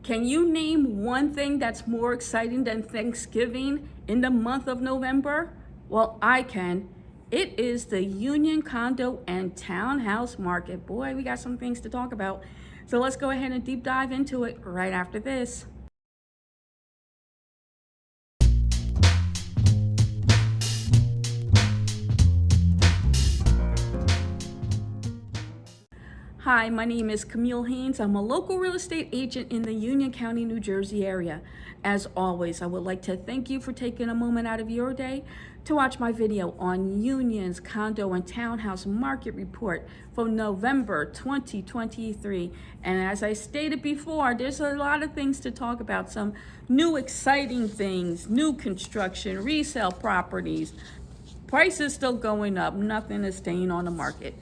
Can you name one thing that's more exciting than Thanksgiving in the month of November? Well, I can. It is the Union Condo and Townhouse market. Boy, we got some things to talk about. So let's go ahead and deep dive into it right after this. Hi, my name is Camille Haynes. I'm a local real estate agent in the Union County, New Jersey area. As always, I would like to thank you for taking a moment out of your day to watch my video on Union's Condo and Townhouse Market Report for November 2023. And as I stated before, there's a lot of things to talk about. Some new exciting things, new construction, resale properties. Prices still going up. Nothing is staying on the market.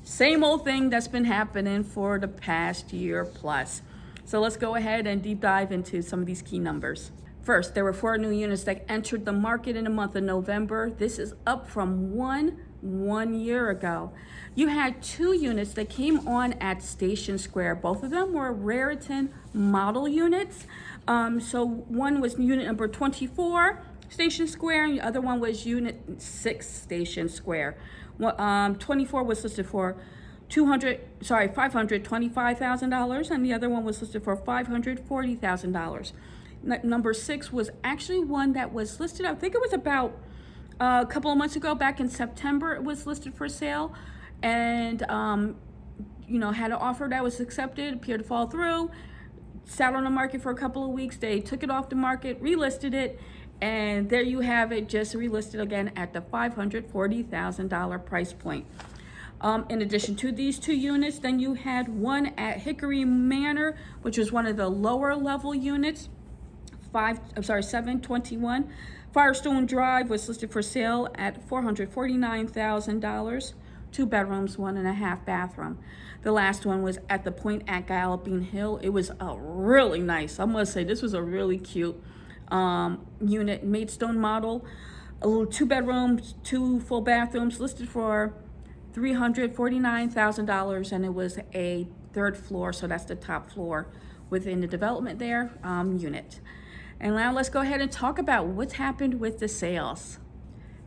Same old thing that's been happening for the past year plus. So let's go ahead and deep dive into some of these key numbers. First, there were 4 new units that entered the market in the month of November. This is up from one year ago. You had 2 units that came on at Station Square. Both of them were Raritan model units. So one was unit number 24, Station Square, and the other one was unit 6, Station Square. 24 was listed for $525,000, and the other one was listed for $540,000. Number 6 was actually one that was listed, I think it was about a couple of months ago, back in September, it was listed for sale, and had an offer that was accepted, appeared to fall through, sat on the market for a couple of weeks. They took it off the market, relisted it, and there you have it, just relisted again at the $540,000 price point. In addition to these 2 units, then you had one at Hickory Manor, which was one of the lower level units. 721 Firestone Drive was listed for sale at $449,000. 2 bedrooms, 1.5 bathroom. The last one was at the Point at Galloping Hill. It was a really nice, I must say, this was a really cute unit, Maidstone model, a little 2 bedrooms, 2 full bathrooms, listed for $349,000, and it was a 3rd floor, so that's the top floor within the development there, unit. And now let's go ahead and talk about what's happened with the sales.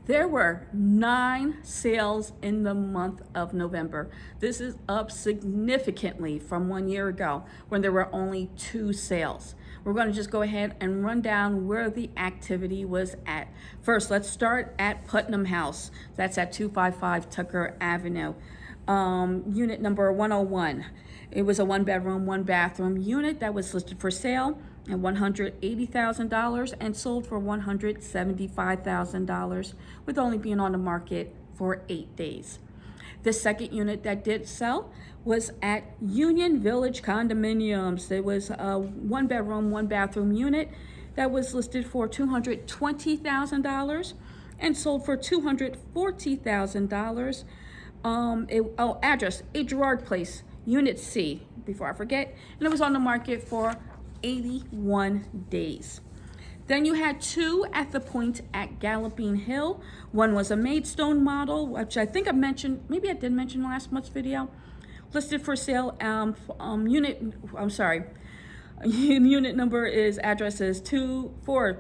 There were 9 sales in the month of November. This is up significantly from 1 year ago when there were only 2 sales. We're going to just go ahead and run down where the activity was at. First, let's start at Putnam House. That's at 255 Tucker Avenue. Unit number 101. It was a 1 bedroom, 1 bathroom unit that was listed for sale at $180,000 and sold for $175,000, with only being on the market for 8 days. The second unit that did sell was at Union Village Condominiums. It was a 1 bedroom, 1 bathroom unit that was listed for $220,000 and sold for $240,000. Address, Gerard Place, Unit C, before I forget, and it was on the market for 81 days. Then you had 2 at the Point at Galloping Hill. One was a Maidstone model, which I think I mentioned, maybe I did mention last month's video, listed for sale. Unit number is, address is 24,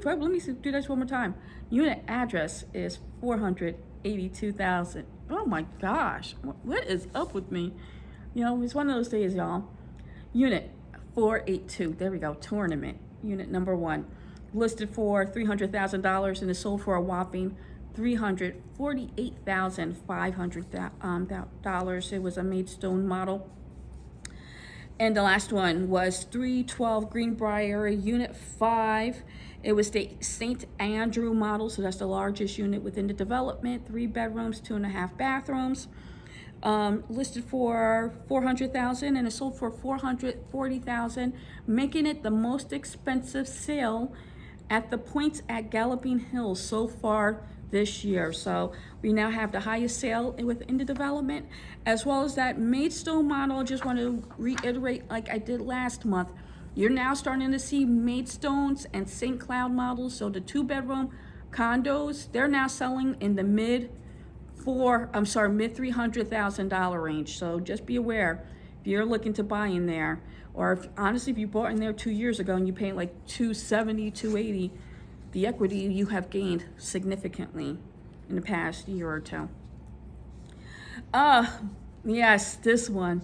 let me do this one more time. Unit address is 482,000. Oh my gosh, what is up with me? It's one of those days, y'all. Unit 482, there we go, tournament, unit number 1, listed for $300,000 and is sold for a whopping $348,500. It was a Maidstone model. And the last one was 312 Greenbrier, unit 5. It was the St. Andrew model, so that's the largest unit within the development, 3 bedrooms, 2.5 bathrooms. Listed for $400,000 and it sold for $440,000, making it the most expensive sale at the Point at Galloping Hill so far this year. So we now have the highest sale within the development, as well as that Maidstone model. I just want to reiterate, like I did last month, you're now starting to see Maidstones and St. Cloud models. So the 2 bedroom condos, they're now selling in the mid $300,000 range. So just be aware, If you're looking to buy in there, or honestly, if you bought in there 2 years ago and you paid like 270, 280, the equity you have gained significantly in the past year or two. Yes, this one.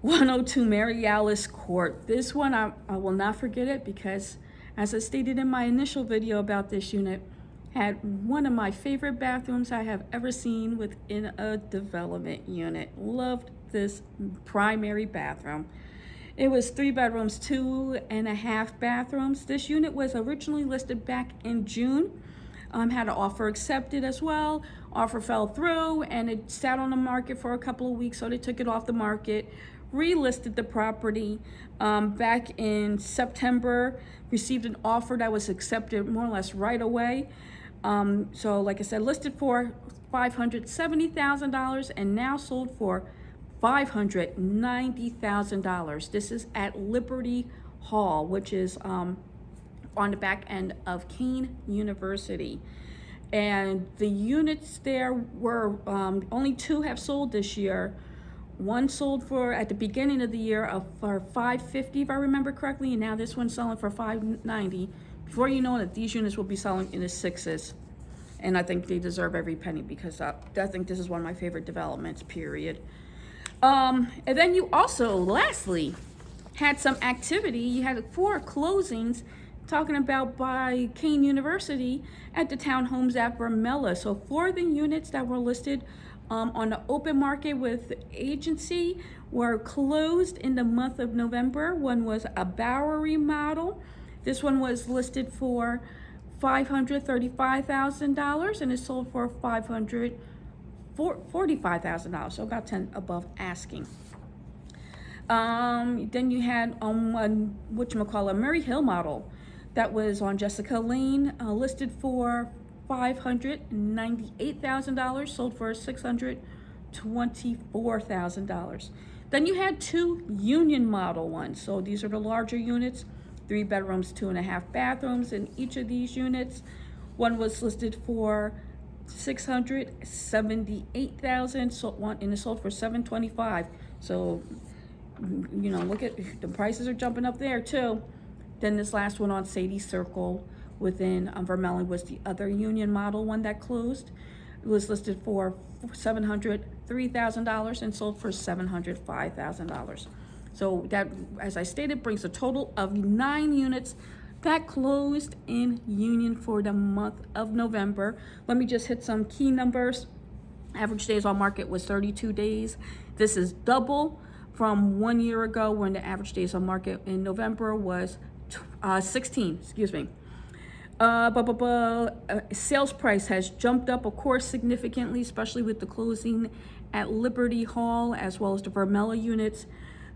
102 Mary Alice Court. This one, I will not forget it because, as I stated in my initial video about this unit, had one of my favorite bathrooms I have ever seen within a development unit. Loved this primary bathroom. It was 3 bedrooms, 2.5 bathrooms. This unit was originally listed back in June. Had an offer accepted as well. Offer fell through and it sat on the market for a couple of weeks, so they took it off the market, relisted the property back in September, received an offer that was accepted more or less right away. So like I said, listed for $570,000 and now sold for $590,000. This is at Liberty Hall, which is on the back end of Kean University. And the units there were, only 2 have sold this year. One sold for, at the beginning of the year, for $550, if I remember correctly, and now this one's selling for $590. Before you know it, these units will be selling in the 6s. And I think they deserve every penny because I think this is one of my favorite developments, period. And then you also, lastly, had some activity. You had 4 closings talking about by Kean University at the townhomes at Vermella. So 4 of the units that were listed on the open market with agency were closed in the month of November. One was a Bowery model. This one was listed for $535,000 and it sold for $545,000, so about 10 above asking. Then you had a Murray Hill model that was on Jessica Lane, listed for $598,000, sold for $624,000. Then you had 2 Union model ones. So these are the larger units, 3 bedrooms, 2.5 bathrooms in each of these units. One was listed for $678,000, so and it sold for $725,000. So, you know, look at the prices are jumping up there too. Then this last one on Sadie Circle within Vermella was the other Union model one that closed. It was listed for $703,000 and sold for $705,000. So that, as I stated, brings a total of 9 units that closed in Union for the month of November. Let me just hit some key numbers. Average days on market was 32 days. This is double from 1 year ago when the average days on market in November was 16, excuse me. Sales price has jumped up, of course, significantly, especially with the closing at Liberty Hall as well as the Vermella units.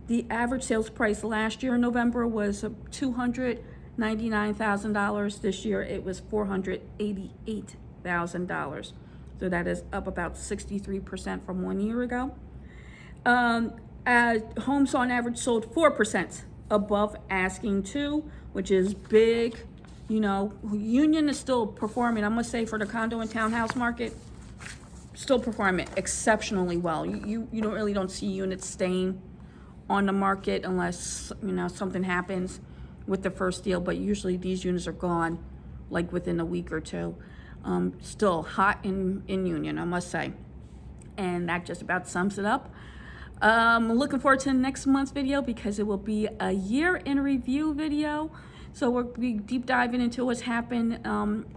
The average sales price last year in November was $299,000. This year it was $488,000. So that is up about 63% from 1 year ago. Homes on average sold 4% above asking too, which is big. You know, Union is still performing, I must say, for the condo and townhouse market, still performing exceptionally well. You don't see units staying on the market unless, you know, something happens with the first deal, but usually these units are gone like within a week or two. Still hot in Union, I must say. And that just about sums it up. Looking forward to next month's video because it will be a year in review video. So we'll be deep diving into what's happened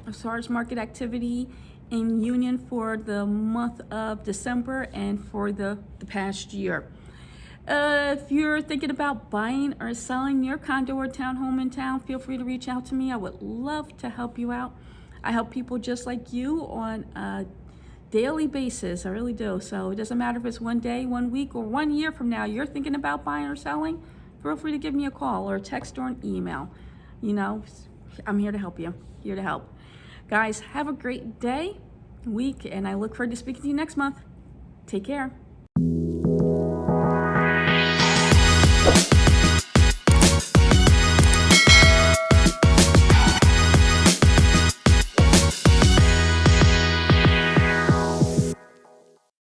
as far as market activity in Union for the month of December and for the past year. If you're thinking about buying or selling your condo or townhome in town, feel free to reach out to me. I would love to help you out. I help people just like you on a daily basis. I really do. So it doesn't matter if it's 1 day, 1 week, or 1 year from now you're thinking about buying or selling, feel free to give me a call or a text or an email. You know, I'm here to help you, here to help. Guys, have a great day, week, and I look forward to speaking to you next month. Take care.